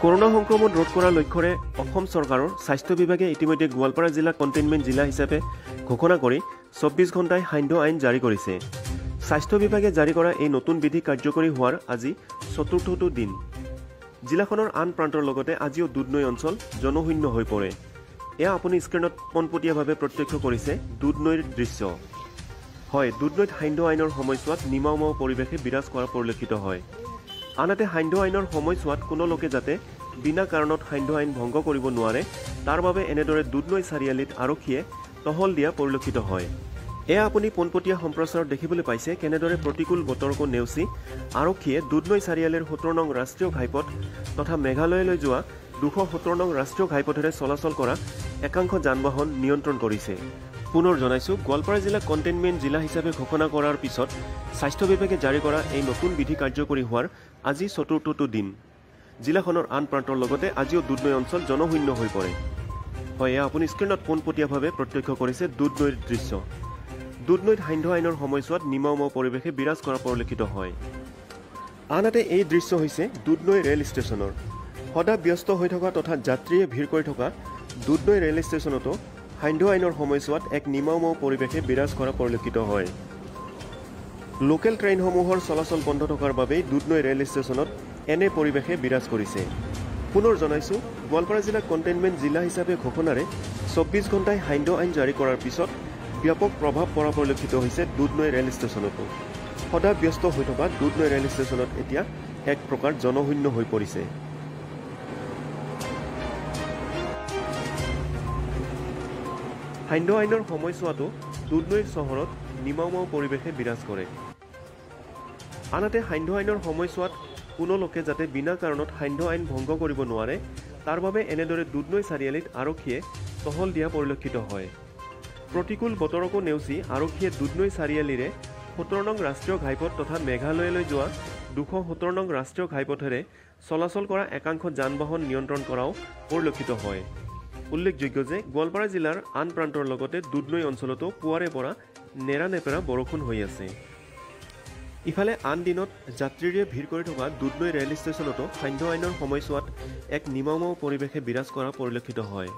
Corona সংক্ৰমণ ৰোধ কৰাৰ লক্ষ্যৰে অসম সৰকাৰেৰ স্বাস্থ্য বিভাগে ইতিমধ্যে গোৱালপাৰা জিলা কন্টেইনমেন্ট জিলা হিসাবে ঘোষণা করে 24 ঘণ্টায় সান্ধ্য আইন জারি করেছে। স্বাস্থ্য বিভাগে জারি করা এই নতুন বিধি কার্যকরী হওয়ার আজি চতুৰ্থটো দিন। জিলাখনৰ আন প্ৰান্তৰ লগতে আজিও দুধনৈ অঞ্চল জনশূন্য হৈ পৰে। এয়া আপুনি স্ক্ৰীনত পোনপটীয়াভাৱে প্ৰত্যক্ষ কৰিছে দুধনৈৰ দৃশ্য। হয়, দুধনৈত সান্ধ্য আইনৰ সময়ছোৱাত নিমাওমাও পৰিৱেশে বিৰাজ কৰা পৰিলক্ষিত হয়। আনহাতে সান্ধ্য আইনৰ সময়ছোৱাত কোনো লোকে যাতে বিনা কাৰণত সান্ধ্য আইন ভংগ কৰিব নোৱাৰে তাৰ বাবে এনেদৰে দুধনৈ চাৰিআলিত আৰক্ষীয়ে টহল দিয়া পৰিলক্ষিত হয়। এয়া আপুনি পোনপটীয়া সম্প্ৰচাৰত দেখিবলৈ পাইছে কেনেদৰে প্ৰতিকূল বতৰকো নেওচি আৰক্ষীয়ে দুধনৈ চাৰিআলিৰ 17 নং ৰাষ্ট্ৰীয় ঘাইপথ তথা মেঘালয়লৈ যোৱা 217 নং ৰাষ্ট্ৰীয় ঘাইপথেৰে চলাচল কৰা একাংশ যান-বাহন নিয়ন্ত্ৰণ কৰিছে। পুনৰ জনাইছো, গোৱালপাৰা জিলা কন্টেইনমেন্ট জিলা হিচাপে ঘোষণা কৰাৰ পিছত স্বাস্থ্য বিভাগে জাৰি কৰা এই নতুন বিধি কাৰ্যকৰী হোৱাৰ আজি চতুৰ্থটো দিন। জিলাখনৰ আন প্ৰান্তৰ লগতে আজিও দুধনৈ অঞ্চল জনশূন্য হৈ পৰে। হয়, এয়া আপুনি স্ক্ৰীনত পোনপটীয়াভাৱে প্ৰত্যক্ষ কৰিছে দুধনৈৰ দৃশ্য। দুধনৈত সান্ধ্য আইনৰ সময়ছোৱাত নিমাওমাও পৰিৱেশে বিৰাজ কৰা পৰিলক্ষিত হয়। আনহাতে এই দৃশ্য হৈছে দুধনৈ ৰেল ষ্টেচনৰ। সদা ব্যস্ত হৈ থকা তথা যাত্ৰীয়ে ভিৰ কৰি থকা দুধনৈ ৰেল ষ্টেচনতো সান্ধ্য আইনৰ সময়ছোৱাত এক নিমাওমাও পৰিৱেশে বিৰাজ কৰা পৰিলক্ষিত হয়। লোকেল ট্ৰেইনসমূহৰ চলাচল বন্ধ থকাৰ বাবেই দুধনৈ ৰেল ষ্টেচনত এনে পৰিৱেশে বিৰাজ কৰিছে। পুনৰ জনাইছো, গোৱালপাৰা জিলা কন্টেইনমেন্ট জিলা হিচাপে ঘোষণাৰে 24 ঘণ্টায় সান্ধ্য আইন জাৰি কৰাৰ পিছত ব্যাপক প্ৰভাৱ পৰা পৰিলক্ষিত হৈছে দুধনৈ ৰেল ষ্টেচনতো। সদা ব্যস্ত হৈ থকা দুধনৈ ৰেল ষ্টেচনত এতিয়া এক প্ৰকাৰ জনশূন্য হৈ পৰিছে। সান্ধ্য আইনৰ সময়ছোৱাতো দুধনৈৰ চহৰত নিমাওমাও পৰিৱেশে বিৰাজ কৰে। আনহাতে সান্ধ্য আইনৰ সময়ছোৱাত কোনো লোকে যাতে বিনা কাৰণত সান্ধ্য আইন ভংগ কৰিব নোৱাৰে তাৰ বাবে এনেদৰে দুধনৈ চাৰিআলিত আৰক্ষীয়ে টহল দিয়া পৰিলক্ষিত হয়। প্ৰতিকূল বতৰকো নেওচি আৰক্ষীয়ে দুধনৈ চাৰিআলিৰে 17 নং ৰাষ্ট্ৰীয় ঘাইপথ তথা মেঘালয়লৈ যোৱা 217 নং ৰাষ্ট্ৰীয় ঘাইপথেৰে চলাচল কৰা একাংশ যান-বাহন নিয়ন্ত্ৰণ কৰাও পৰিলক্ষিত হয়। উল্লেখযোগ্য যে গোৱালপাৰা জিলাৰ আন প্ৰান্তৰ লগতে দুধনৈ অঞ্চলতো পুৱাৰে পৰা নেৰানেপেৰা বৰষুণ হৈ আছে। ইফালে আন দিনত যাত্ৰীৰে ভিৰ কৰি থকা দুধনৈ ৰেল ষ্টেচনতো সান্ধ্য আইনৰ সময়ছোৱাত এক নিমাওমাও পৰিৱেশে বিৰাজ কৰা পৰিলক্ষিত হয়।